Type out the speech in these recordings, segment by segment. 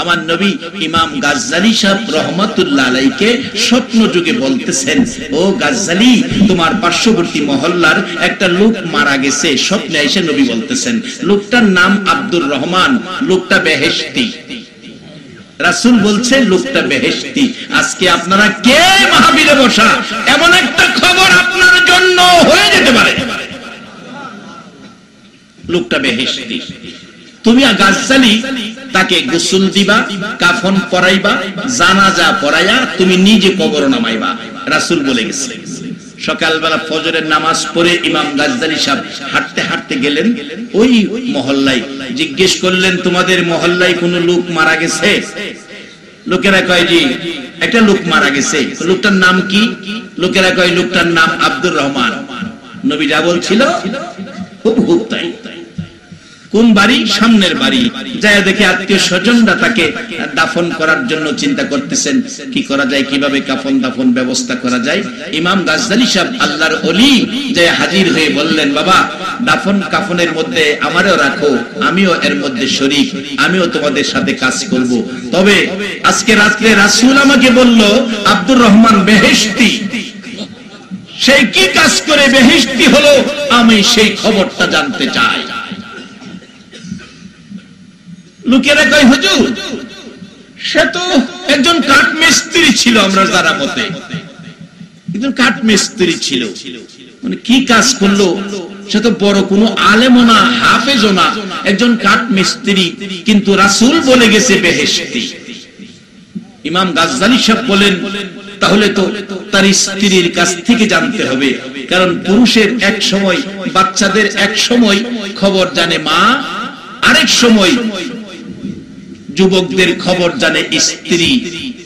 আমার নবী ইমাম গাজ্জালি সাহেব রহমাতুল্লাহ আলাইহিকে স্বপ্ন যুগে বলতেছেন, ও গাজ্জালি, তোমার পার্শ্ববর্তী মহল্লার একটা লোক মারা গেছে। স্বপ্নে এসে নবী বলতেছেন, লোকটার নাম আব্দুর রহমান, লোকটা বেহেশতি। রাসূল বলছে লোকটা বেহেশতি। আজকে আপনারা কে মাহফিলে বসা, এমন একটা খবর আপনার জন্য হয়ে যেতে পারে, লোকটা বেহেশতি। তুমি গাজ্জালি তাকে গোসল দিবা, কাফন পরাইবা, জানাজা পড়াইয়া তুমি নিজে কবর নামাইবা। রাসূল বলে গেছে। সকালবেলা ফজরের নামাজ পড়ে ইমাম গাজ্জালি সাহেব হাঁটতে হাঁটতে গেলেন ওই মহল্লায়। জিজ্ঞেস করলেন, তোমাদের মহল্লায় কোন লোক মারা গেছে? লোকেরা কয়, জি একটা লোক মারা গেছে। লোকটার নাম কি? লোকেরা কয়, লোকটার নাম আব্দুর রহমান। নবী যা বলছিল হুবহু তাই। কোন বাড়ি? সামনের বাড়ি। যায় দেখে আত্মীয় স্বজনরা তাকে দাফন করার জন্য চিন্তা করতেছেন, কি করা যায়, কিভাবে কাফন দাফন ব্যবস্থা করা যায়। ইমাম গাজ্জালি সাহেব আল্লাহর ওলি যে হাজির হয়ে বললেন, বাবা দাফন কাফনের মধ্যে আমারও রাখো, আমিও এর মধ্যে শরীক, আমিও তোমাদের সাথে কাজ করব। তবে আজকে রাত্রে রাসূল আমাকে বলল আব্দুর রহমান বেহেশতি। সেই কি কাজ করে বেহেশতি হলো, আমি সেই খবরটা জানতে চাই। লোকেরা কয়, হুজুর সে তো একজন কাঠ মিস্ত্রি ছিল, আমরা যারা মতে একজন কাঠ মিস্ত্রি ছিল। মানে কি কাজ করলো? সে তো বড় কোনো আলেমও না, হাফেজও না, একজন কাঠ মিস্ত্রি, কিন্তু রাসূল বলে গেছে বেহেশতি। ইমাম গাজ্জালি সাহেব বলেন, তাহলে তো তার স্ত্রীর কাছ থেকে জানতে হবে, কারণ পুরুষের এক সময়, বাচ্চাদের এক সময় খবর জানে মা, আরেক সময় যুবকদের খবর জানে স্ত্রী।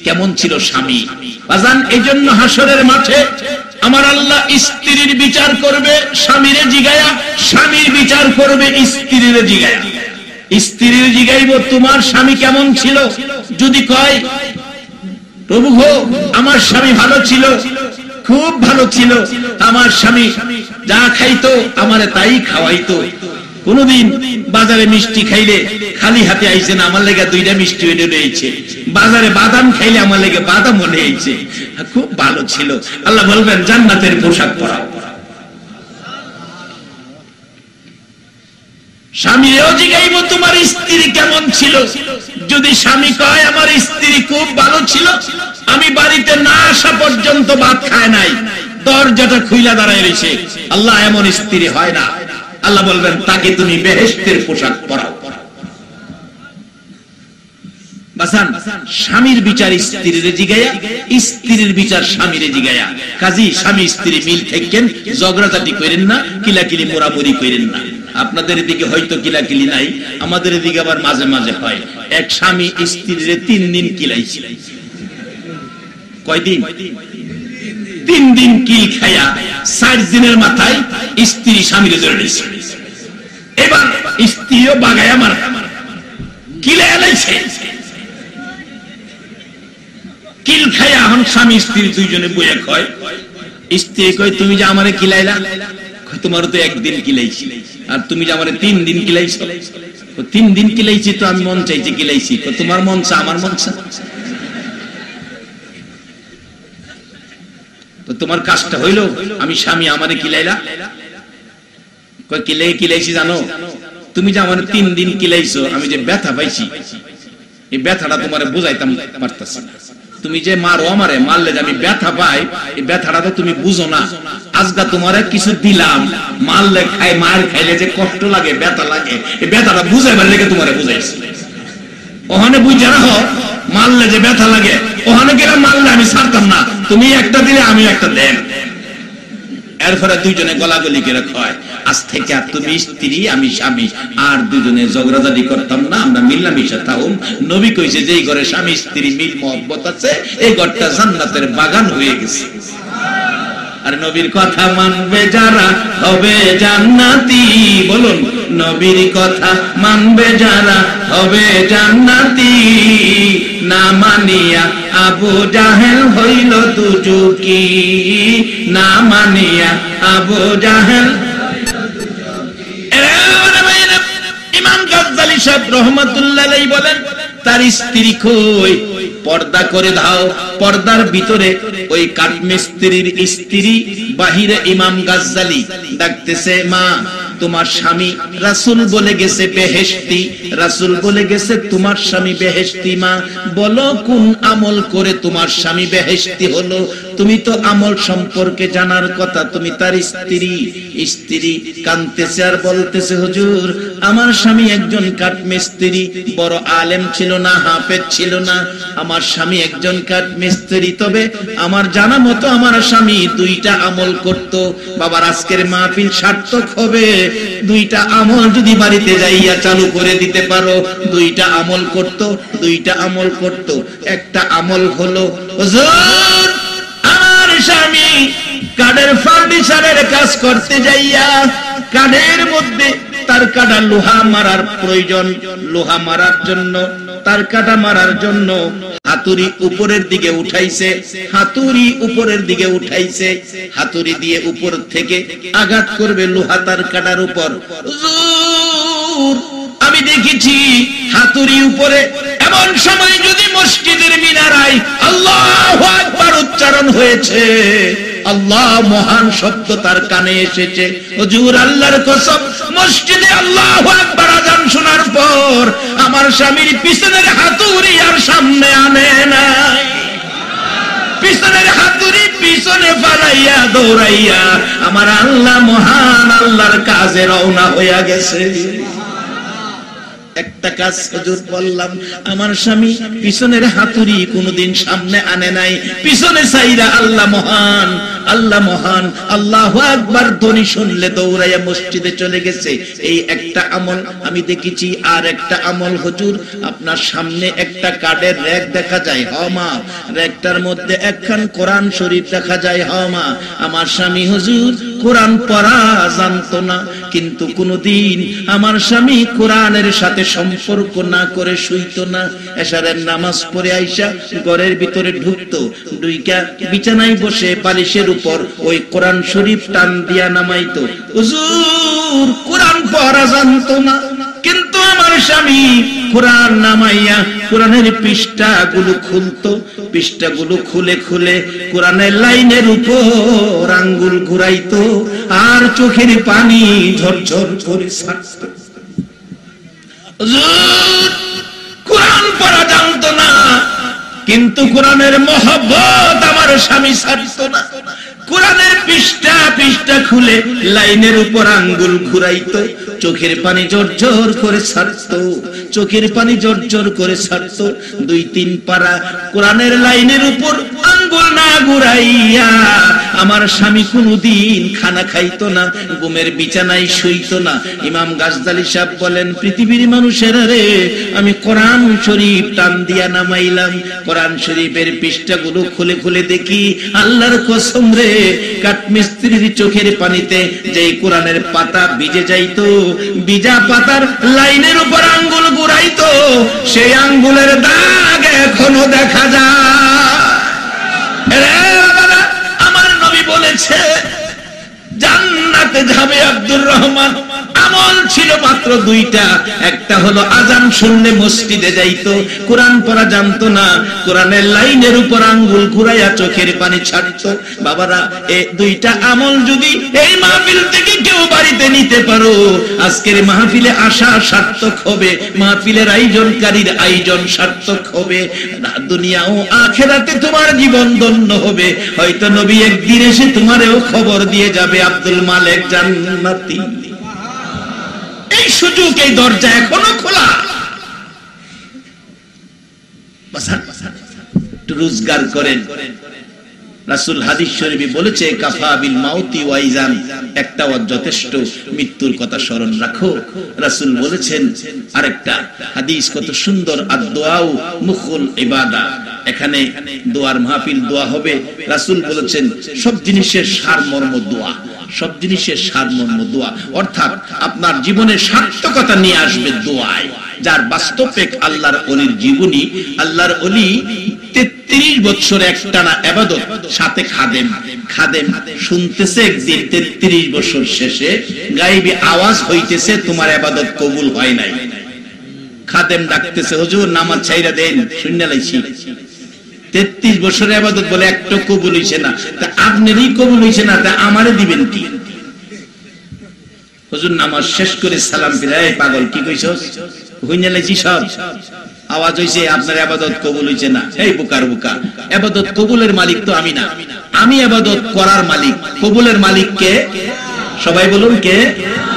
কেমন ছিল স্বামী? বাজান, এইজন্য হাসরের মাঠে আমার আল্লাহ স্ত্রীর বিচার করবে স্বামীরে জিগায়া, স্বামীর বিচার করবে স্ত্রীরে জিগায়া। স্ত্রীর জিগাইব তোমার স্বামী কেমন ছিল। যদি কয়, প্রভু গো আমার স্বামী ভালো ছিল, খুব ভালো ছিল, আমার স্বামী যা খাইতো আমারে তাই খাওয়াইতো, কোনদিন বাজারে মিষ্টি খাইলে খালি হাতে আইছেন, আমার লেগে দুইটা মিষ্টি এনে রয়েছে, বাজারে বাদাম খাইলে আমার লেগে বাদাম মনে হয়েছে, খুব ভালো ছিল। আল্লাহ বলবেন জান্নাতের পোশাক পরাও। স্বামীও জিগাইব তোমার স্ত্রী কেমন ছিল। যদি স্বামী কয় আমার স্ত্রী খুব ভালো ছিল, আমি বাড়িতে না আসা পর্যন্ত ভাত খায় নাই, দরজাটা খুইলা দাঁড়ায় রয়েছে, আল্লাহ এমন স্ত্রী হয় না। আল্লাহ বলবেন তাকে তুমি বেহেশতের পোশাক পরাও। বাসান, স্বামীর বিচার স্ত্রীর জিগায়া, স্ত্রীর বিচার স্বামীর জিগায়া। কাজী স্বামী স্ত্রী মিল থাকেন, ঝগড়াঝাটি করেন না, কিলাকিলি মোরামুরি করেন না। আপনাদের এদিকে হয়তো কিলাকিলি নাই, আমাদের এদিকে আবার মাঝে মাঝে হয়। এক স্বামী স্ত্রীর 3 দিন কিলাইছিল। কয়দিন? 3 দিন কিল খায়া 4 দিনের মাথায় স্ত্রী স্বামীর জড়ে নিয়েছে। এবার স্ত্রীও বাগায়া মার কিলে এলাইছে। কিল খায়া এখন স্বামী স্ত্রী দুইজনে বইয়া কয়, স্ত্রী কয় তুমি যে আমারে কিলাইলা, তোমারও তো 1 দিন কিলাইছি, আর তুমি যে আমারে 3 দিন কিলাইছো। 3 দিন কিলাইছি তো আমি মন চাইছে কিলাইছি, তোমার মন চা আমার মন চা, তো তোমার কাজটা হইলো আমি স্বামী আমারে কিলাইলা। কয় কিলাইছি জানো, তুমি যে আমার 3 দিন কিলাইছো, আমি যে ব্যথা পাইছি, এই ব্যথাটা তোমারে বুঝাইতাম পারতাছি না। তুমি যে মারো আমারে, মারলে যে আমি ব্যথা পাই, এই ব্যথাটা তো তুমি বুঝো না। আজকা তোমারে কিছু দিলাম, মারলে খাই, মার খাইলে যে কষ্ট লাগে, ব্যথা লাগে, এই ব্যথাটা বুঝাইবার লেগে তোমারে বুঝাইছি। ওখানে বুঝা রাখো, মারলে যে ব্যথা লাগে, ওখানে গেলে মারলে আমি ছাড়তাম না, তুমি একটা দিলে আমি একটা দেন। এরপরে দুইজনে গলাগলি করে কয়, আজ থেকে আর তুমি স্ত্রী আমি স্বামী, আর দুজনে ঝগড়াঝাটি করতাম না, আমরা মিলামিশা থাকুম। নবী কইছে যে এই ঘরে স্বামী স্ত্রী মিল মহব্বত আছে, এই ঘরটা জান্নাতের বাগান হয়ে গেছে। আর নবীর কথা মানবে যারা হবে জান্নাতি, বলুন নবীর কথা মানবে যারা হবে জান্নাতি। না মানিয়া আবু জাহেল হইল দুজকি, না মানিয়া আবু জাহেল। ইমাম গাজ্জালি সাহেব রহমাতুল্লাহ আলাইহি বলেন, তার স্ত্রী কই? পর্দা করে দাও। পর্দার ভিতরে ওই কাঠমিস্ত্রির স্ত্রী বাহিরে ইমাম গাজ্জালি ডাকতেছে, মা তোমার স্বামী রাসূল বলে গেছে বেহেশতি, রাসূল বলে গেছে তোমার স্বামী বেহেশতি। মা বলো কোন আমল করে তোমার স্বামী বেহেশতি হলো? তুমি তো আমল সম্পর্কে জানার কথা, তুমি তার স্ত্রী। স্ত্রী কাঁদতেছে আর বলতেছে, হুজুর আমার স্বামী একজন কাঠমিস্ত্রি, বড় আলেম ছিল না, হাফেজ ছিল না। আমার স্বামী একজন কাঠমিস্ত্রি, তবে আমার জানা মতো আমার স্বামী দুইটা আমল করত। বাবার আজকের মাহফিল সার্থক হবে, দুইটা আমল যদি বাড়িতে যাইয়া চালু করে দিতে পারো। দুইটা আমল করত, দুইটা আমল করত। একটা আমল হলো, হুজুর আমার স্বামী কাঠের ফার্নিচারের কাজ করতে যাইয়া কাঠের মধ্যে তার কাটা লোহা মারার প্রয়োজন, লোহা মারার জন্য তার কাটা মারার জন্য হাতুড়ি উপরের দিকে উঠাইছে, হাতুড়ি উপরের দিকে উঠাইছে, হাতুড়ি দিয়ে উপর থেকে আঘাত করবে লোহা তার কাটার উপর। আমি দেখেছি হাতুড়ি উপরে, এমন সময় যদি মসজিদের মিনারায় আল্লাহু আকবার উচ্চারণ হয়েছে, আল্লাহ মহান শব্দ তার কানে এসেছে, হুজুর আল্লাহর কসম মসজিদে আল্লাহু আকবার আযান শোনার পর আমার স্বামীর পিছনের হাতুড়ি আর সামনে আনে নাই, পিছনের হাতুড়ি পিছনে ফালাইয়া দৌড়াইয়া আমার আল্লাহ মহান আল্লাহর কাজে রওনা হইয়া গেছে। একটা কাজ হুজুর বললাম, আমার স্বামী পিছনের হাতুড়ি কোনদিন সামনে আনে নাই, পিছনে চাইরা আল্লাহ মহান, আল্লাহ মহান, আল্লাহু আকবার ধ্বনি শুনলে দৌড়াইয়া মসজিদে চলে গেছে। এই একটা আমল আমি দেখেছি। আর একটা আমল, হুজুর আপনার সামনে একটা কাঠের র‍্যাক দেখা যায়, হ মা, র‍্যাকটার মধ্যে একখান কোরআন শরীফ দেখা যায়, হ মা। আমার স্বামী হুজুর কোরআন পড়া জানতো না, কিন্তু কোনদিন আমার স্বামী কোরআনের সাথে সম্পর্ক না করে শুইতো না। এশারের নামাজ পড়ে আইসা ঘরের ভিতরে ঢুকতো, ঢুইকা বিছানায় বসে বালিশের উপর ওই কোরআন শরীফ টান দিয়া নামাইতো। হুজুর কোরআন পড়া জানতো না, কিন্তু আমার স্বামী কোরআন নামাইয়া কোরআনের পৃষ্ঠাগুলো খুলতো, পৃষ্ঠাগুলো খুলে খুলে কোরআনের লাইনের উপর আঙ্গুল ঘুরাইতো আর চোখের পানি ঝরঝর করে ছাড়তো। হুজুর কোরআন পড়া জানতো না, কিন্তু কোরআনের মহব্বত আমার স্বামী ছাড়তো না। কোরআনের পৃষ্ঠা পৃষ্ঠা খুলে লাইনের উপর আঙ্গুল ঘুরাইতো, চোখের পানি জর্জর করে ছাড়তো, চোখের পানি জর্জর করে ছাড়তো। ২-৩ পারা কোরআনের লাইনের উপর আঙ্গুল না ঘুরাইয়া আমার স্বামী কোনদিন খানা খাইতো না, ঘুমের বিছানায় শুইতো না। ইমাম গাজদালি সাহেব বলেন, পৃথিবীর মানুষেরা রে, আমি কোরআন শরীফ টান দিয়া নামাইলাম, কোরআন শরীফের পৃষ্ঠাগুলো খুলে খুলে দেখি, আল্লাহর কসম রে, কাঠমিস্ত্রির চোখের পানিতে যেই কোরআনের পাতা ভিজে যাইতো, ভিজা পাতার লাইনের উপর আঙ্গুল ঘুরাইতো, সেই আঙ্গুলের দাগ এখনো দেখা যায়। আমার নবী বলেছে জান্নাতে যাবে আব্দুর রহমান। আমল ছিল মাত্র ২টা। একটা হলো আজান শুনলে মসজিদে যাইতো, কোরআন পড়া জানতো না, কোরআনের লাইনের উপর আঙ্গুল ঘুরাইয়া চোখের পানি ছাড়তো। বাবারা, এই ২টা আমল যদি এই মাহফিল থেকে কেউ বাড়িতে নিতে পারো, আজকের মাহফিলে আসা সার্থক হবে, মাহফিলের আয়োজনকারীর আয়োজন সার্থক হবে, দুনিয়া ও আখিরাতে তোমার জীবন ধন্য হবে। হয়তো নবী একদিন এসে তোমারও খবর দিয়ে যাবে, আব্দুল মালেক জান্নাতি। এই সুযোগ, এই দরজা এখনো খোলা। রোজগার করেন। রাসূল হাদিস শরীফে বলেছে, কাফা বিল মাউতি ওয়াইজান, একটা যথেষ্ট, মৃত্যুর কথা স্মরণ রাখো। রাসূল বলেছেন আরেকটা হাদিস, কত সুন্দর, আদ-দুআউ মুখুল ইবাদা। এখানে দোয়ার মাহফিল, দোয়া হবে। রাসূল বলেছেন সব জিনিসের সারমর্ম দোয়া, সব জিনিসের সারমর্ম দোয়া, অর্থাৎ আপনার জীবনে সার্থকতা নিয়ে আসবে দোয়ায়। যার বাস্তবিক আল্লাহর ওলির জীবনী, আল্লাহর ওলি ৩৩ বছর একটানা ইবাদত, সাথে খাদেম, খাদেম শুনতেছে একদিন ৩৩ বছর শেষে গায়েবী আওয়াজ হইতেছে, তোমার ইবাদত কবুল হয় নাই। খাদেম ডাকতেছে, হুজুর নামাজ ছাইরা দেন, শূন্য লাইছি। 33 বছরের ইবাদত বলে একটা কবুল হইছে না, তা আপনারই কবুল হইছে না, তা আমারে দিবেন কি? হুজুর নামাজ শেষ করে সালাম ফিরে, এই পাগল কি কইছস? হইনা লাইছি সব। আওয়াজ হইছে আপনার ইবাদত কবুল হইছে না। এই বোকার বোকা, ইবাদত কবুলের মালিক তো আমি না, আমি ইবাদত করার মালিক। কবুলের মালিক কে? সবাই বলুন কে?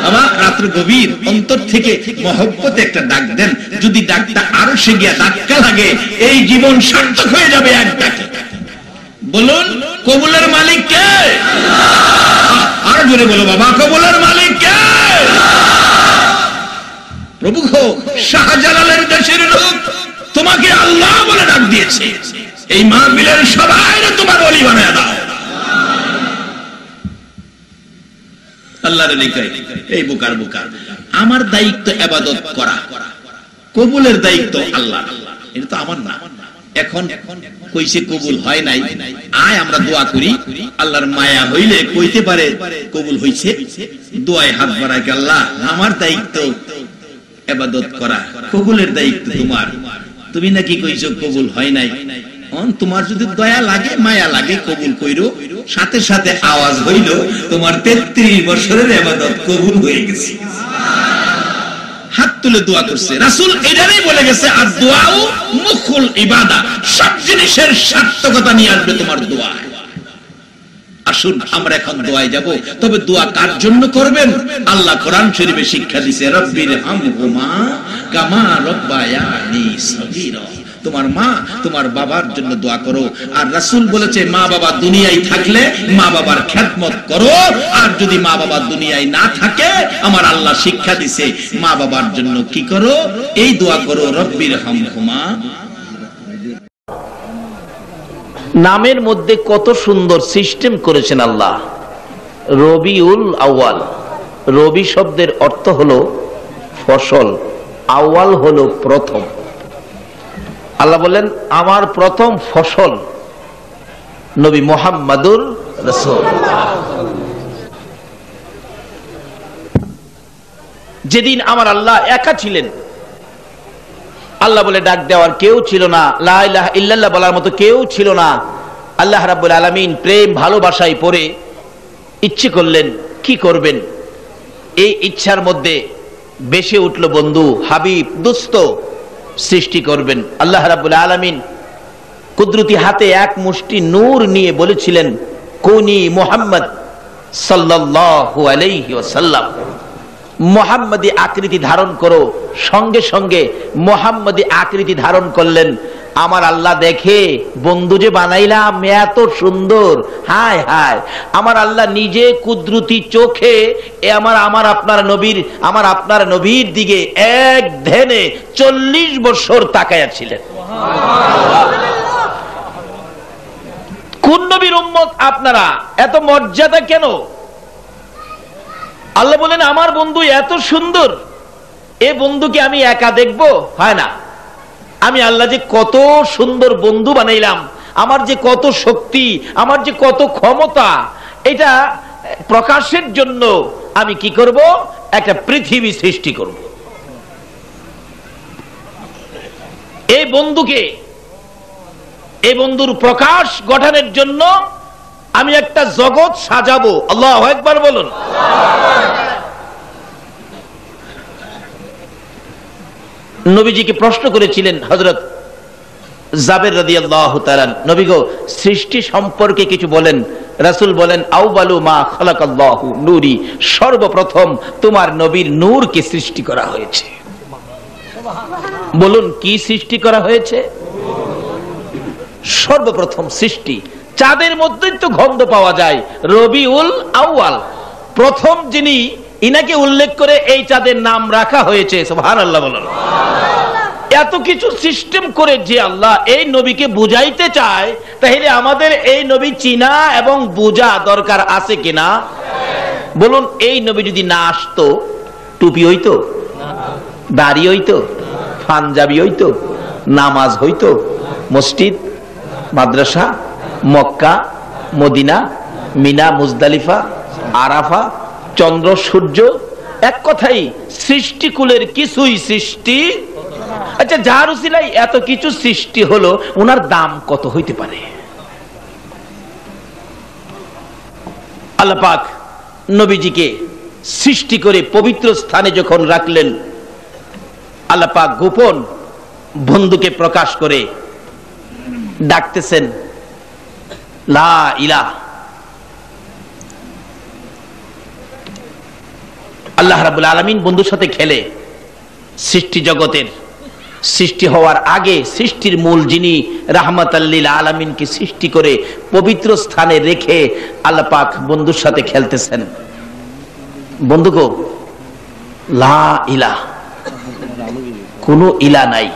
বাবা রাত্র গভীর অন্তর থেকে মহব্বতে একটা ডাক দেন, যদি ডাকটা আরো সে গিয়া ধাক্কা লাগে, এই জীবন সার্থক হয়ে যাবে এক ডাকে। বলুন কবুলের মালিক কে? আরো জোরে বলো বাবা, কবুলের মালিক কে? প্রভু শাহজালালের দেশের লোক তোমাকে আল্লাহ বলে ডাক দিয়েছে, এই মাহফিলের সবাই তোমার ওলি বানায় দাও। আল্লাহর লিখাই, এই বোকার বোকা, আমার দায়িত্ব ইবাদত করা, কবুলের দায়িত্ব আল্লাহ, এটা তো আমার না। এখন কইছে কবুল হয় নাই, আয় আমরা দোয়া করি, আল্লাহর মায়া হইলে কইতে পারে কবুল হইছে। দোয়ায় হাত বাড়ায়, আল্লাহ আমার দায়িত্ব ইবাদত করা, কবুলের দায়িত্ব তোমার। তুমি নাকি কইছো কবুল হয় নাই, তোমার যদি দয়া লাগে মায়া লাগে কবুল কইরো। সাথে সাথে আওয়াজ হইল, তোমার 33 বছরের ইবাদত কবুল হয়ে গেছে। হাত তুলে দোয়া করছে। রাসূল এটাই বলে গেছে, আর দোয়াও মুখুল ইবাদা, সব জিনিসের সার্থকতা নিয়ে আসবে তোমার দোয়া। আসুন আমরা এখন দোয়ায় যাব, তবে দোয়া কার জন্য করবেন? আল্লাহ কোরআন শরীফে শিক্ষা দিয়েছে, রব্বির হামহুমা কামা রব্বায়ানি সগীরা। তোমার মা তোমার বাবার জন্য দোয়া করো। আর রাসূল বলেছে, মা বাবা দুনিয়ায় থাকলে মা বাবার খেদমত করো, আর যদি মা বাবা দুনিয়ায় না থাকে, আমার আল্লাহ শিক্ষা দিয়েছে মা বাবার জন্য কি করো? এই দোয়া করো, রব্বির হামহুমা। নামের মধ্যে কত সুন্দর সিস্টেম করেছেন আল্লাহ। রবিউল আউয়াল, রবি শব্দের অর্থ হলো ফসল, আউয়াল হলো প্রথম। আল্লাহ বলেন, আমার প্রথম ফসল নবী মুহাম্মাদুর রাসূল। যেদিন আমার আল্লাহ একা ছিলেন, আল্লাহ বলে ডাক দেওয়ার কেউ ছিল না, লা ইলাহা ইল্লাল্লাহ বলার মতো কেউ ছিল না। আল্লাহ রাব্বুল আলামিন প্রেম ভালোবাসায় পড়ে ইচ্ছে করলেন কি করবেন। এই ইচ্ছার মধ্যে বেশি উঠল বন্ধু, হাবিব, দোস্ত সৃষ্টি করবেন। আল্লাহ রাব্বুল আলামিন কুদরতি হাতে এক মুষ্টি নূর নিয়ে বলেছিলেন, কুনি মুহাম্মদ সাল্লাল্লাহু আলাইহি ওয়াসাল্লাম, মুহাম্মদী আকৃতি ধারণ করো। সঙ্গে সঙ্গে মুহাম্মদী আকৃতি ধারণ করলেন। আমার আল্লাহ দেখে, বন্ধু যে বানাইলাম এত সুন্দর, হায় হায়, আমার আল্লাহ নিজে কুদরতি চোখে আমার আপনার নবীর দিকে এক ধ্যানে 40 বছর তাকায়া ছিলেন। কোন নবীর উম্মত আপনারা? এত মর্যাদা কেন? আল্লাহ বলেন, আমার বন্ধু এত সুন্দর, এ বন্ধুকে আমি একা দেখবো? হয় না। আমি আল্লাহ যে কত সুন্দর বন্ধু বানাইলাম, আমার যে কত শক্তি, আমার যে কত ক্ষমতা, এটা প্রকাশের জন্য আমি কি করব? একটা পৃথিবী সৃষ্টি করব। এই বন্ধুকে, এই বন্ধুর প্রকাশ গঠনের জন্য আমি একটা জগৎ সাজাবো। আল্লাহু আকবার বলুন। নবীজিকে প্রশ্ন করেছিলেন হযরত জাবের রাদিয়াল্লাহু তাআলা, নবী গো, সৃষ্টি সম্পর্কে কিছু বলেন। রাসূল বলেন, আউয়ালু মা খালাকাল্লাহু নূরি, সর্বপ্রথম তোমার নবীর নূরকে সৃষ্টি করা হয়েছে। বলুন, কি সৃষ্টি করা হয়েছে? সর্বপ্রথম সৃষ্টি। চাঁদের মধ্যেই তো গন্ধ পাওয়া যায়, রবিউল আউয়াল, প্রথম যিনি, ইনাকে উল্লেখ করে এই চাঁদের নাম রাখা হয়েছে। সুবহানাল্লাহ বলুন। এত কিছু সিস্টেম করে যে আল্লাহ এই নবীকে বুঝাইতে চায়, তাহলে আমাদের এই নবী চিনা এবং বোঝা দরকার আছে কিনা? বলুন, এই নবী যদি না আসতো, টুপি হইতো, দাড়ি হইতো, পাঞ্জাবি হইতো, নামাজ হইতো, মসজিদ, মাদ্রাসা, মক্কা, মদিনা, মিনা, মুজদালিফা, আরাফা, চন্দ্র, সূর্য, এক কথাই সৃষ্টিকুলের কিছুই সৃষ্টি আচ্ছা যার উসিলাই এত কিছু সৃষ্টি হলো, ওনার দাম কত হইতে পারে? আল্লাহ পাক নবীজিকে সৃষ্টি করে পবিত্র স্থানে যখন রাখলেন, আল্লাহ পাক গোপন বন্ধুকে প্রকাশ করে ডাকতেছেন লা ইলাহা। আল্লাহ রাব্বুল আলামিন বন্ধুর সাথে খেলে সৃষ্টি জগতের সৃষ্টি হওয়ার আগে সৃষ্টির মূল যিনি রাহমাতাল লিল আলামিনকে সৃষ্টি করে পবিত্র স্থানে রেখে আল্লাহ পাক বন্ধুর সাথে খেলতেছেন। বন্ধু গো, লা ইলাহা, কোনো ইলা নাই,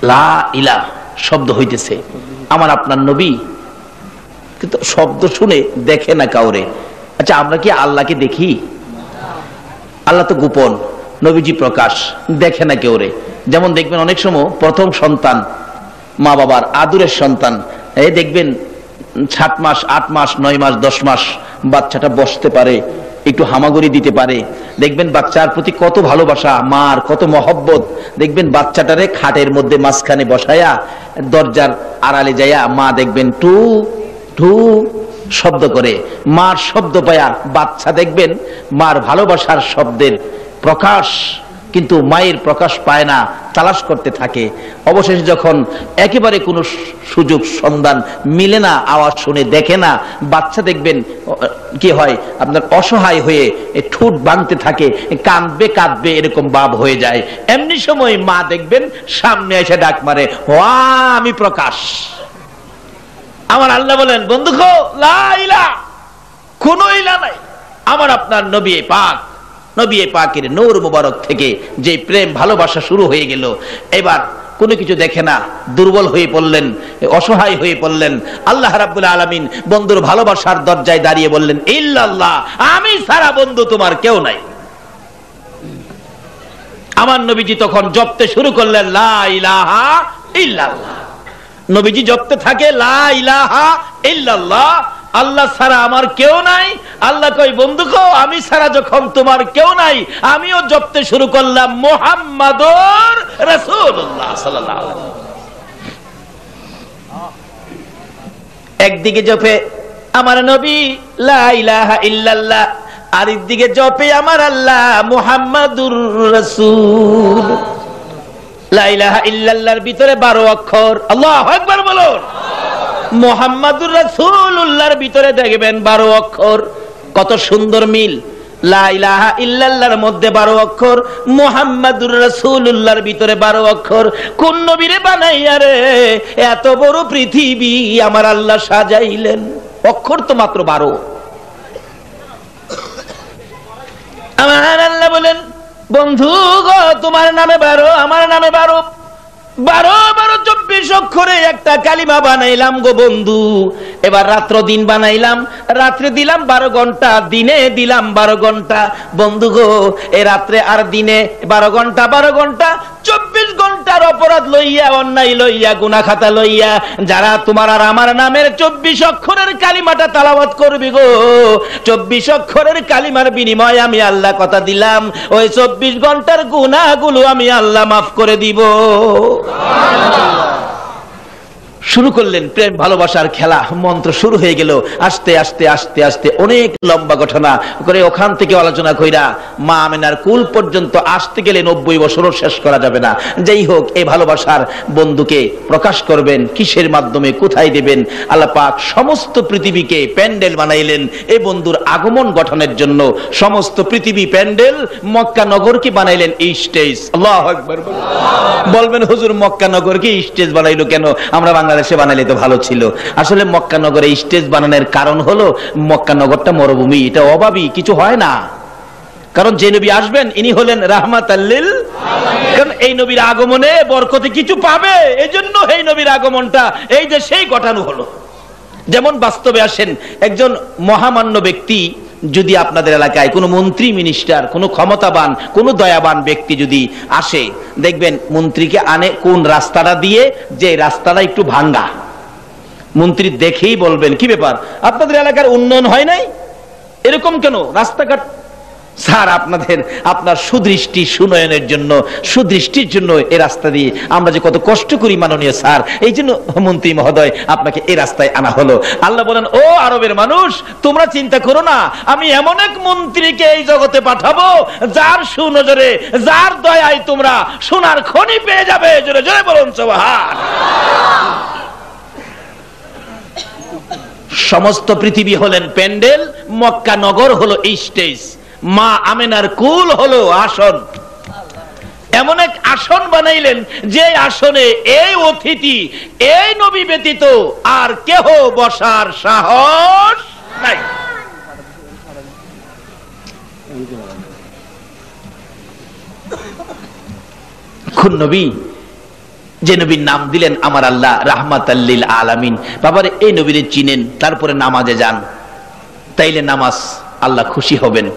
লা ইলাহা শব্দ হইতেছে। আমার আপনার নবী কিন্তু শব্দ শুনে দেখে না কাউরে। আচ্ছা আমরা কি আল্লাহকে দেখি? আল্লাহ তো গোপন, নবীজি প্রকাশ, দেখে না কেউ রে। যেমন দেখবেন অনেক সময় প্রথম সন্তান, মা বাবার আদরের সন্তান, এই দেখবেন 7 মাস 8 মাস 9 মাস 10 মাস বাচ্চাটা বসতে পারে, একটু হামাগুড়ি দিতে পারে। দেখবেন বাচ্চার প্রতি কত ভালোবাসা, মার কত মহব্বত। দেখবেন বাচ্চাটারে খাটের মধ্যে মাঝখানে বসায়া দরজার আড়ালে যাইয়া মা দেখবেন টু টু শব্দ করে, মার শব্দ পায়া বাচ্চা দেখবেন মার ভালোবাসার শব্দের প্রকাশ, কিন্তু মায়ের প্রকাশ পায় না, তালাশ করতে থাকে। অবশেষে যখন একেবারে কোনো সুযোগ সন্ধান মিলে না, আওয়াজ শুনে দেখে না, বাচ্চা দেখবেন কি হয়, আপনার অসহায় হয়ে ঠোঁট ভাঙতে থাকে, কাঁদবে কাঁদবে এরকম ভাব হয়ে যায়। এমনি সময় মা দেখবেন সামনে এসে ডাক মারে, ওয়া আমি প্রকাশ। আমার আল্লাহ বলেন, বন্ধু গো, লা ইলাহা, কোনো ইলা নাই। আমার আপনার নবী পাক, নবী পাকের নূর মুবারক থেকে যে প্রেম ভালোবাসা শুরু হয়ে গেল, এবার কোনো কিছু দেখে না, দুর্বল হয়ে পড়লেন, অসহায় হয়ে পড়লেন। আল্লাহ রাব্বুল আলামিন বন্ধুর ভালোবাসার দরজায় দাঁড়িয়ে বললেন, ইল্লাল্লাহ, আমি ছাড়া বন্ধু তোমার কেউ নাই। আমার নবীজি তখন জপতে শুরু করলেন লা ইলাহা ইল্লাল্লাহ। নবীজি জপতে থাকে লা ইলাহা ইল্লাল্লাহ, আল্লাহ ছাড়া আমার কেউ নাই। আল্লাহ কই, বন্ধু গো, আমি ছাড়া যখন তোমার কেউ নাই, আমিও জপতে শুরু করলাম মুহাম্মাদুর রাসূলুল্লাহ সাল্লাল্লাহু আলাইহি ওয়াসাল্লাম। একদিকে জপে আমার নবী লা ইলাহা ইল্লাল্লাহ, আরেকদিকে জপে আমার আল্লাহ মুহাম্মাদুর রাসূল। লা ইলাহা ইল্লাল্লাহর ভিতরে 12 অক্ষর, আল্লাহু আকবার বলুন। মুহাম্মাদুর রাসূলুল্লাহর ভিতরে দেখবেন 12 অক্ষর। কত সুন্দর মিল! লা ইলাহা ইল্লাল্লাহর মধ্যে 12 অক্ষর, মুহাম্মাদুর রাসূলুল্লাহর ভিতরে 12 অক্ষর। কোন নবীরে বানাইয়া রে এত বড় পৃথিবী আমার আল্লাহ সাজাইলেন? অক্ষর তো মাত্র 12। আমার আল্লাহ বলেন, বন্ধু গো, তোমার নামে 12, আমার নামে 12, 24 অক্ষরে একটা কালিমা বানাইলাম গো বন্ধু। এবার রাত্র দিন বানাইলাম, রাত্রে দিলাম 12 ঘন্টা, দিনে দিলাম 12 ঘন্টা। বন্ধু গো, এ রাত্রে আর দিনে 12 ঘন্টা 12 ঘন্টা 24 ঘন্টার অপরাধ লইয়া, অন্যায় লইয়া, গুনাহ খাতা লইয়া যারা তোমার আর আমার নামের 24 অক্ষরের কালিমাটা তেলাওয়াত করবে গো, 24 অক্ষরের কালিমার বিনিময়ে আমি আল্লাহ কথা দিলাম, ওই 24 ঘন্টার গুনাহগুলো আমি আল্লাহ মাফ করে দিব। শুরু করলেন প্রেম ভালোবাসার খেলা, মন্ত্র শুরু হয়ে গেল। আস্তে আস্তে আস্তে আস্তে অনেক লম্বা ঘটনা করে ওখান থেকে আলোচনা কইরা মা আমেনার কুল পর্যন্ত আসতে গেলে 90 বছরও শেষ করা যাবে না। যাই হোক, এই ভালোবাসার বন্ধুকে প্রকাশ করবেন কিসের মাধ্যমে, কোথায় দেবেন? আল্লাহ পাক সমস্ত পৃথিবীকে প্যান্ডেল বানাইলেন এই বন্ধুর আগমন গঠনের জন্য। সমস্ত পৃথিবী প্যান্ডেল, মক্কা নগরকে বানাইলেন স্টেজ। আল্লাহু আকবার বলবেন, হুজুর মক্কা নগরকে স্টেজ বানাইলো কেন? আমরা বাংলাদেশে বানাইলে তো ভালো ছিল। আসলে মক্কা নগরে স্টেজ বানানোর কারণ হলো মক্কা নগরটা মরুভূমি, এটা অভাবী, কিছু হয় না। কারণ যে নবী আসবেন ইনি হলেন রাহমাতাল লিল আলামিন। কারণ এই নবীর আগমনে বরকতে কিছু পাবে, এজন্য এই নবীর আগমনটা এই যে সেই ঘটানো হলো। যেমন বাস্তবে আসেন, একজন মহামান্য ব্যক্তি যদি আপনাদের এলাকায় কোনো মন্ত্রী, মিনিস্টার, কোনো ক্ষমতাবান, কোনো দয়াবান ব্যক্তি যদি আসে, দেখবেন মন্ত্রীকে আনে কোন রাস্তাটা দিয়ে, যে রাস্তাটা একটু ভাঙ্গা। মন্ত্রী দেখেই বলবেন, কি ব্যাপার, আপনাদের এলাকার উন্নয়ন হয় নাই? এরকম কেন? রাস্তাঘাট স্যার আপনার সুদৃষ্টি সুনয়নের জন্য, সুদৃষ্টির জন্য এই রাস্তা দিয়ে আমরা যে কত কষ্ট করি মাননীয় স্যার, এই জন্য মন্ত্রী মহোদয় আপনাকে এই রাস্তায় আনা হলো। আল্লাহ বলেন, ও আরবের মানুষ, তোমরা চিন্তা করো না, আমি এমন এক মন্ত্রীকে এই জগতে পাঠাবো যার সুনজরে, যার দয়ায় তোমরা সোনার খনি পেয়ে যাবে। জোরে জোরে বলুন সুবহান। সমস্ত পৃথিবী হলেন প্যান্ডেল, মক্কা নগর হলো স্টেজ, মা আমেনার কুল হলো আসন। এমন এক আসন বানাইলেন যে আসনে এই অতিথি, এই নবী ব্যতীত আর কেহ বসার সাহস নাই। কোন নবী? যে নবীর নাম দিলেন আমার আল্লাহ রাহমাতাল লিল আলামিন। বাবারে, এই নবীরে চিনেন, তারপরে নামাজে যান, তাইলে নামাজ আল্লাহ খুশি হবেন।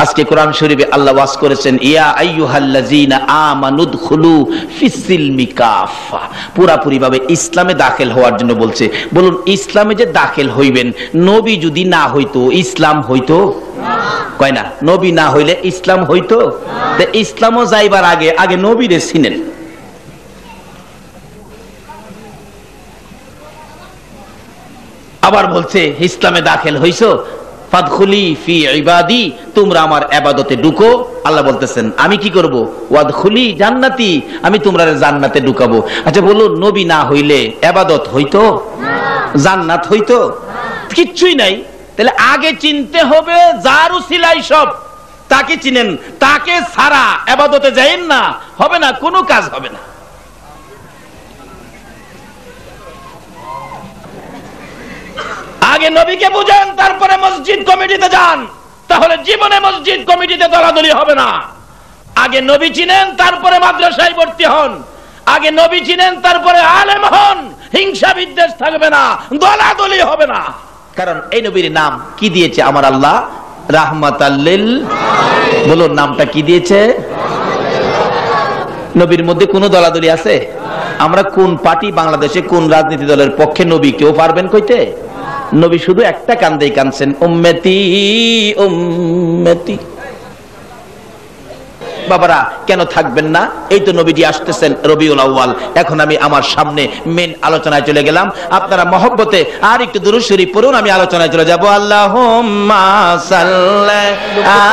আজকে কোরআন শরীফে আল্লাহ ওয়াজ করেছেন, ইয়া আইয়ুহাল্লাযীনা আমানুদখুলু ফিস-সিলমি কাফা, পুরাপুরি ভাবে ইসলামে দাখিল হওয়ার জন্য বলছে। বলুন, ইসলামে যে দাখিল হইবেন, নবী যদি না হইতো ইসলাম হইতো? কয় না, নবী না হইলে ইসলাম হইতো? তে ইসলামও যাইবার আগে আগে নবীরে চিনেন। আবার বলছে, ইসলামে দাখিল হইছো, ফাদখুলি ফি ইবাদি, তোমরা আমার ইবাদতে ঢুকো। আল্লাহ বলতেছেন, আমি কি করব? ওয়াদখুলি জান্নাতি, আমি তোমরা জান্নাতে ঢুকাবো। আচ্ছা বলুন, নবী না হইলে ইবাদত হইতো? জান্নাত হইতো? কিচ্ছুই নাই। তাহলে আগে চিনতে হবে যার উসিলাই সব, তাকে চিনেন, তাকে ছাড়া ইবাদতে যাইন না, হবে না, কোনো কাজ হবে না। আগে নবীকে বুঝেন, তারপরে মসজিদ কমিটিতে যান, তাহলে জীবনে মসজিদ কমিটিতে দলাদলি হবে না। আগে নবী চিনেন, তারপরে মাদ্রাসায় ভর্তি হন। আগে নবী চিনেন, তারপরে আলেম হন। হিংসা বিদ্বেষ থাকবে না, দলাদলি হবে না। কারণ এই নবীর নাম কি দিয়েছে আমার আল্লাহ? রাহমাতাল লিল। বলুন, নামটা কি দিয়েছে? নবীর মধ্যে কোন দলাদলি আছে? আমরা কোন পার্টি, বাংলাদেশে কোন রাজনীতি দলের পক্ষে নবী কেউ পারবেন কইতে? নবী শুধু একটা কান্দেই কানছেন, উম্মতি উম্মতি। বাবারা, কেন থাকবেন না? এই তো নবীজি আসতেছেন রবিউল আউয়াল। এখন আমি আমার সামনে মেন আলোচনায় চলে গেলাম। আপনারা মহব্বতে আর একটু দুরূদ শরীফ পড়ুন, আমি আলোচনায় চলে যাব। আল্লাহুম্মা সাল্লি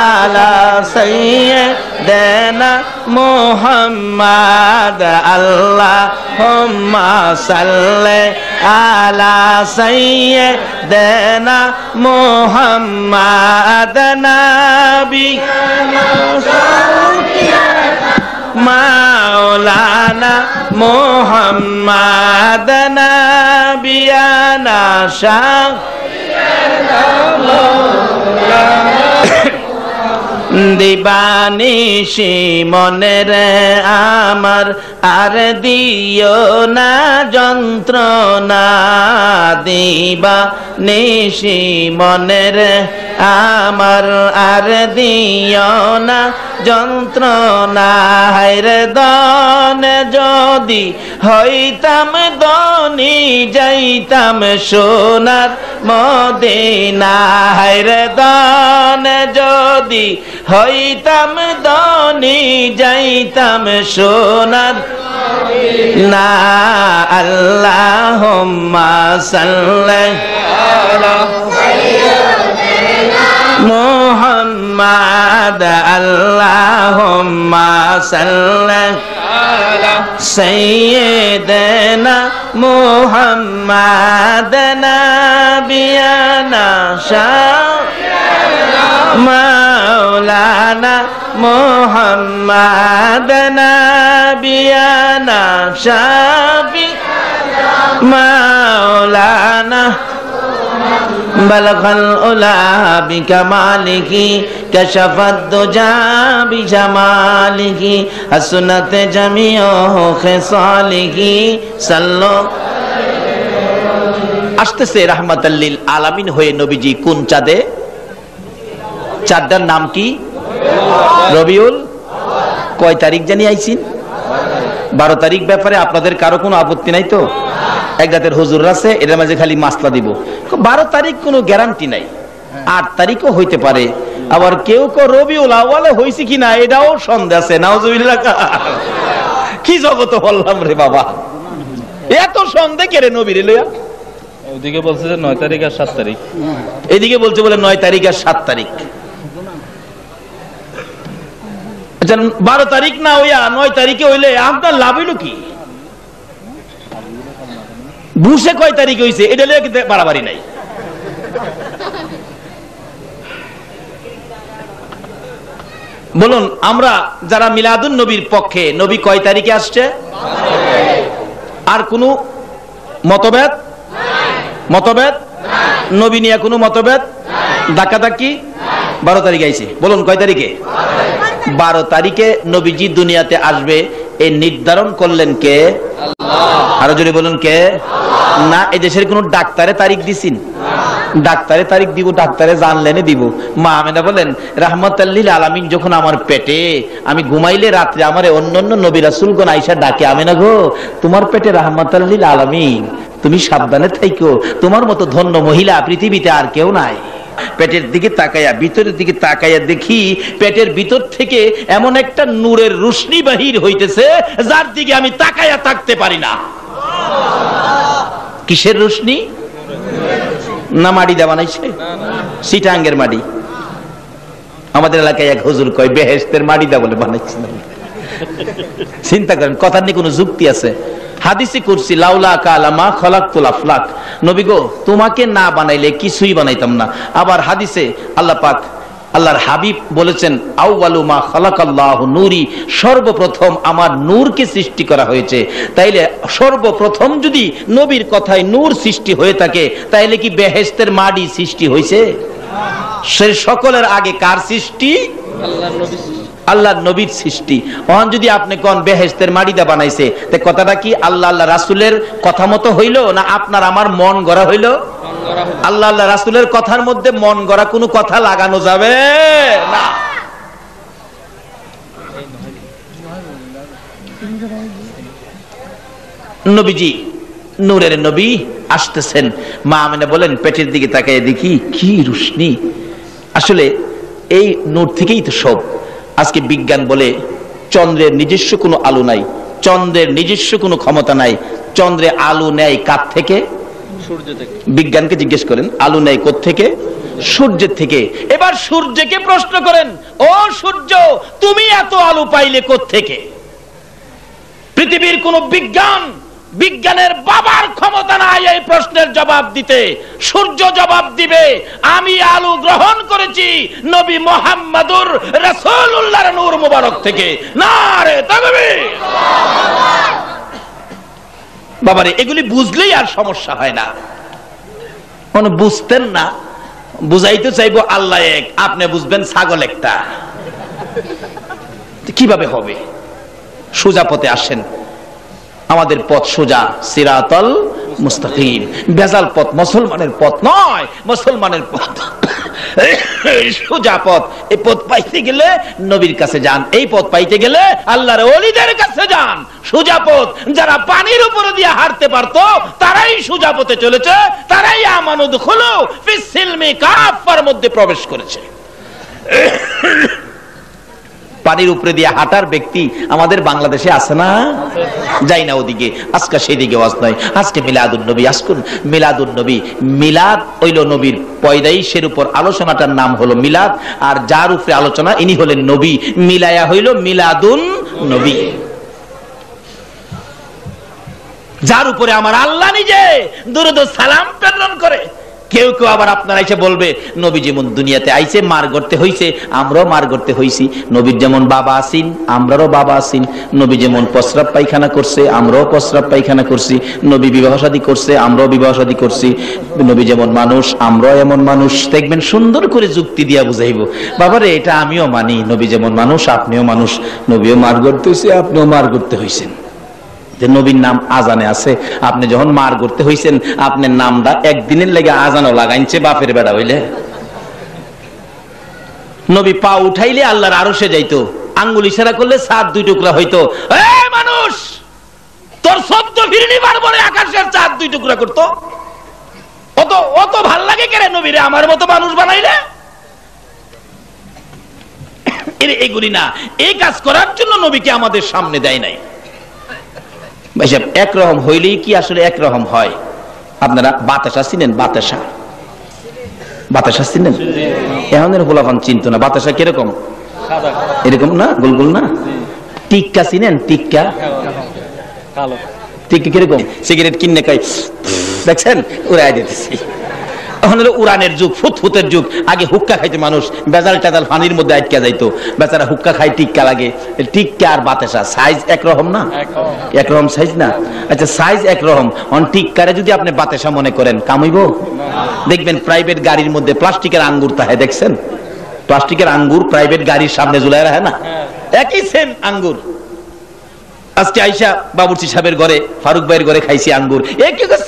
আলা সাইয়্যিদিনা মুহাম্মাদ, আল্লাহুম্মা সাল্লি আলা সাইয়্যিদিনা মুহাম্মাদ নাবিয়্যিনা মাওলানা মুহাম্মাদ নাবিয়ানা শাফিয়ানা দিবানিশি মনের আমার আর দিও না যন্ত্রণা, দিবানিশি মনের আমার আর দিও না যন্ত্রণা। হায়রে দন যদি হইতাম দনি, যাইতাম সোনার মদিনা। হায়রে দন যদি হইতাম দনি, যাইতাম সোনার না। আল্লাহুম্মা সাল্লি আলা মুহাম্মাদ, আল্লাহুম্মা সাল্লি আলা সাইয়্যিদিনা মুহাম্মাদ নাবিয়ানা শাফিয়ানা মাওলানা মুহাম্মাদ নাবিয়ানা শাফিয়ানা মাওলানা বলগল উলা বিকামালিহি কাশাফাদ দুজা বিজামালিহি হাসনাত জামিউ খিসালিহি সাল্লু। আসতেছে রাহমাতাল লিল আলামিন হয়ে নবীজি কোন চাঁদে? চাঁদটার নাম কি? রবিউল। কয় তারিখ জানি আইছেন? 12 তারিখ। ব্যাপারে আপনাদের কারো কোনো আপত্তি নাই তো? এক রাতের হুজুর আছে, এর মাঝে খালি মাসলা দিব। 12 তারিখ কোনো গ্যারান্টি নাই, 8 তারিখও হইতে পারে, আবার কেউ কেউ রবিউল আউয়ালে হইছে কিনা এটাও সন্দেহ আছে। নাউজুবিল্লাহ। কি জগত বললাম রে বাবা, এত সন্দেহ কেরে নবীরে লইয়া? ওদিকে বলছে যে 9 তারিখ আর 7 তারিখ, এদিকে বলছে বলে 9 তারিখ আর 7 তারিখ। আচ্ছা 12 তারিখ না হইয়া 9 তারিখে হইলে আপনার লাভ হইল কি? বুঝে কয় তারিখ হইছে এটা লইয়া কিন্তু বাড়াবাড়ি নাই। বলুন আমরা যারা মিলাদুন নবীর পক্ষে, নবী কয় তারিখে আসছে? আর কোন মতভেদ? মতভেদ নবী নিয়ে কোনো মতভেদ? ডাকাডাকি? 12 তারিখে আইছে। বলুন কয় তারিখে? 12 তারিখে নবীজি দুনিয়াতে আসবে এই নির্ধারণ করলেন কে? আল্লাহ। আরো জোরে বলুন কে? না এই দেশের কোন ডাক্তারে তারিখ দিছেন? ডাক্তারে তারিখ দিব, ডাক্তারে জানলেনে দিব। মা আমেনা বলেন রাহমাতাল লিল আলামিন যখন আমার পেটে, আমি ঘুমাইলে রাত্রে আমারে অন্যান্য নবী রাসূলগণ আয়েশা ডাকে, আমেনা গো তোমার পেটে রাহমাতাল লিল আলামিন, তুমি সাবধানে থাইকো, তোমার মতো ধন্য মহিলা পৃথিবীতে আর কেউ নাই। পেটের দিকে তাকাইয়া, ভিতরের দিকে তাকাইয়া দেখি পেটের ভিতর থেকে এমন একটা নূরের রোশনি বাহির হইতেছে যার দিকে আমি তাকাইয়া থাকতে পারি না। কিসের রোশনি? না মাটি দেওয়া বানাইছে? সিটাঙ্গের মাটি। আমাদের এলাকায় এক হুজুর কয় বেহেশতের মাটি দেওয়া বলে বানাইছে। চিন্তা করেন কথার নিয়ে কোনো যুক্তি আছে? হাদিসে কুরসি লাউলা কালামা খলাকতুল আফলাক, নবী গো তোমাকে না বানাইলে কিছুই বানাইতাম না। আবার হাদিসে আল্লাহ পাক, আল্লাহর হাবিব বলেছেন আউয়ালু মা খালাকাল্লাহু নূরি, সর্বপ্রথম আমার নূরকে সৃষ্টি করা হয়েছে। তাইলে সর্বপ্রথম যদি নবীর কথায় নূর সৃষ্টি হয়ে থাকে তাইলে কি বেহেশতের মাটি সৃষ্টি হয়েছে? সে সকলের আগে কার সৃষ্টি? আল্লাহর নবীর সৃষ্টি। ওখান যদি আপনি কোন বেহেশতের মাটিটা বানাইছে, তে কথাটা কি আল্লাহ আল্লাহ রাসূলের কথা মতো হইল না আপনার আমার মন গড়া হইল? আল্লাহ আল্লাহ রাসূলের কথার মধ্যে মন গড়া কোনো কথা লাগানো যাবে না। নবীজি নূরের নবী আসতেছেন। মা আমেনা বলেন পেটের দিকে তাকায় দেখি কি রোশনি। আসলে এই নূর থেকেই তো সব। আজকে বিজ্ঞান বলে চন্দ্রের নিজস্ব কোনো আলো নাই, চন্দ্রের নিজস্ব কোনো ক্ষমতা নাই। চন্দ্রে আলো নেয় কার থেকে? সূর্য থেকে। বিজ্ঞানকে জিজ্ঞেস করেন আলো নেয় কোথা থেকে? সূর্যের থেকে। এবার সূর্যকে প্রশ্ন করেন, ও সূর্য তুমি এত আলো পাইলে কোথা থেকে? পৃথিবীর কোন বিজ্ঞানের বাবার ক্ষমতা নাই এই প্রশ্নের জবাব দিতে। সূর্য জবাব দিবে আমি আলো গ্রহণ করেছি নবী মুহাম্মদুর রাসূলুল্লাহর নূর মুবারক থেকে। নারে তাকবীর। বাবারে এগুলি বুঝলেই আর সমস্যা হয় না। কোনো বুঝতেন না, বুঝাইতে চাইবো আল্লাহ এক, আপনি বুঝবেন ছাগল একটা। কিভাবে হবে? সোজা পথে আসেন। আমাদের পথ সোজা, সিরাতাল মুস্তাকিম। বেজাল পথ মুসলমানের পথ নয়, মুসলমানের পথ সোজা পথ। এই পথ পাইতে গেলে নবীর কাছে যান, এই পথ পাইতে গেলে আল্লাহর ওলিদের কাছে যান। সোজা পথ যারা পানির উপরে দিয়ে হাঁটতে পারতো তারাই সোজা পথে চলেছে, তারাই আমানুদ খুলু ফিস সিলমি কাফার মধ্যে প্রবেশ করেছে। পানির উপরে দিয়ে হাঁটার ব্যক্তি আমাদের বাংলাদেশে আছে না? যাই না ওদিকে, আজকে সেদিকে ওয়াজ নয়। আজকে মিলাদুন নবী। আজকুন মিলাদুন নবী। মিলাদ হইল নবীর পয়দাইশের উপর আলোচনাটার নাম হলো মিলাদ, আর যার উপরে আলোচনা ইনি হলেন নবী। মিলায়া হইল মিলাদুন নবী, যার উপরে আমার আল্লাহ নিজে দুরূদ ও সালাম প্রেরণ করে। কেউ কেউ আবার আপনারা এসে বলবে নবী যেমন দুনিয়াতে আইছে মার করতে হইছে, আমরাও মার করতে হইছি। নবীর যেমন বাবা আসিন আমরারও বাবা আসিন। নবী যেমন প্রস্রাব পায়খানা করছে আমরাও প্রস্রাব পায়খানা করছি। নবী বিবাহ শাদী করছে আমরাও বিবাহ শাদী করছি। নবী যেমন মানুষ আমরাও এমন মানুষ। দেখবেন সুন্দর করে যুক্তি দিয়া বুঝাইব। বাবারে এটা আমিও মানি, নবী যেমন মানুষ আপনিও মানুষ। নবীও মার করতে হইছে আপনিও মার করতে হইছেন। নবীর নাম আজানে আছে, আপনি যখন মার করতে হইছেন আপনার নামটা একদিনের লেগে আজানও লাগাইছে বাপের বেড়া হইলে। নবী পা উঠাইলে আল্লাহর আরশে যাইতো, আঙ্গুল ইশারা করলে 7 2 টুকরা হইতো। এই মানুষ তোর 14 ফিরনি বার বলে আকাশের 4 2 টুকরা করতো। অত ভাল লাগে কেন নবীরে আমার মতো মানুষ বানাইলে? এগুলি না, এই কাজ করার জন্য নবীকে আমাদের সামনে দেয় নাই। ভাই সাহেব, একরকম হইলেই কি আসলে একরকম হয়? আপনারা বাতাসা চিনেন? বাতাসা, বাতাসা চিনেন? এখন গোলাপান চিনত না। বাতাসা কিরকম? এরকম না, গোল গোল না? টিক্কা চিনেন? টিক্কা, টিক্কা কিরকম? সিগারেট কিনে খাই, দেখছেন? উড়াই দিতেছি। এখন হলো উড়ানের যুগ, ফুতফুতের যুগ। আগে হুক্কা খাইতে মানুষ বেজাল টেজাল পানির মধ্যে আটকা যাইতো, বেচারা হুক্কা খাই, টিক্কা লাগে। টিক্কা আর বাতাসা সাইজ একরকম না? একরকম সাইজ না? আচ্ছা, সাইজ একরকম। অন টিক্কারে যদি আপনি বাতাসা মনে করেন, কামইব? দেখবেন প্রাইভেট গাড়ির মধ্যে প্লাস্টিকের আঙ্গুর তাহে, দেখছেন? প্লাস্টিকের আঙ্গুর প্রাইভেট গাড়ির সামনে ঝুলাই রাখে না? একই সেম আঙ্গুর। আজকে আইসা বাবুর্চি সাহেবের ঘরে, ফারুক ভাইয়ের ঘরে খাইছি আঙ্গুর,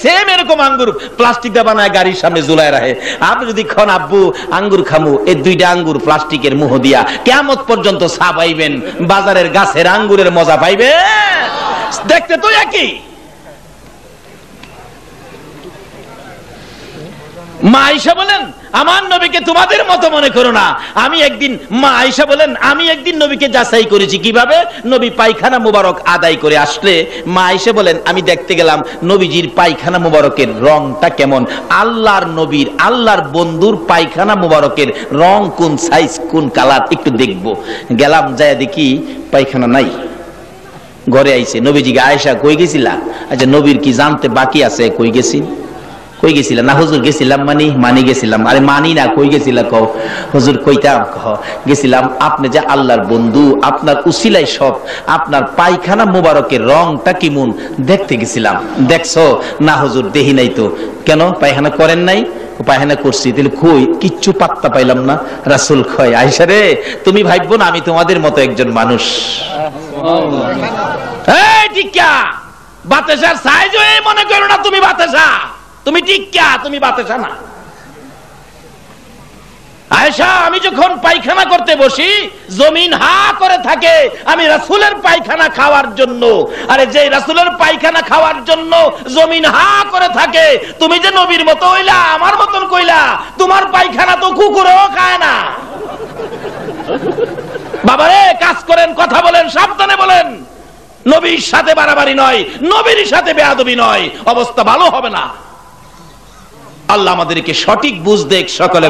সেম এরকম আঙ্গুর প্লাস্টিক দিয়ে বানায় গাড়ির সামনে ঝুলায় রাখে। আপনি যদি খন আব্বু আঙ্গুর খামু, এই দুইটা আঙ্গুর প্লাস্টিকের মুহ দিয়া কিয়ামত পর্যন্ত চা পাইবেন, বাজারের গাছের আঙ্গুরের মজা পাইবেন। দেখতে তো একই। মা আয়েশা বলেন, আমার নবীকে তোমাদের মতো মনে করো না। আমি একদিন, মা আয়েশা বলেন, আমি একদিন নবীকে যাচাই করেছি। কিভাবে? নবী পায়খানা মুবারক আদায় করে আসলে মা আয়েশা বলেন, আমি দেখতে গেলাম নবীজির পায়খানা মুবারকের রংটা কেমন। আল্লাহর নবীর, আল্লাহর বন্ধুর পায়খানা মুবারকের রং কোন সাইজ, কোন কালার, একটু দেখবো। গেলাম, যায় দেখি পায়খানা নাই। ঘরে আইছে, নবীজিকে আয়েশা কই গেছিলা? আচ্ছা, নবীর কি জানতে বাকি আছে? কই গেছি? কই গেছিলাম? না হুজুর গেছিলাম, মানি গেছিলাম। আরে মানি না, কই গেছিলা কও? হুজুর কইতাম, গেছিলাম আপনি যে আল্লাহর বন্ধু, আপনার উসিলাই সব, আপনার পায়খানা মুবারকের রংটা কেমন দেখতে গেছিলাম। দেখছো? না হুজুর দেখি নাই তো। কেন, পায়খানা করেন নাই? পায়খানা করছি। তাহলে কই? কিচ্ছু পাত্তা পাইলাম না। রাসূল কয়, আয়েশা রে, তুমি ভাববো না আমি তোমাদের মতো একজন মানুষ। এই টিক্কা, বাতাসার সাইজ হয়ে মনে করো না তুমি বাতাসা, তুমি টিক্কা, তুমি বাতাসা না। আয়েশা, আমি যখন পায়খানা করতে বসি জমিন হা করে থাকে, আমি রাসূলের পায়খানা খাওয়ার জন্য। আরে যে রাসূলের পায়খানা খাওয়ার জন্য জমিন হা করে থাকে, তুমি যে নবীর মতো হইলা, আমার মতন কইলা, তোমার পায়খানা তো কুকুরও খায় না। বাবারে, কাজ করেন, কথা বলেন, সাবধানে বলেন। নবীর সাথে বাড়াবাড়ি নয়, নবীর সাথে বেয়াদবি নয়, অবস্থা ভালো হবে না। আল্লাহ আমাদেরকে সঠিক বুঝ দেখ সকলে।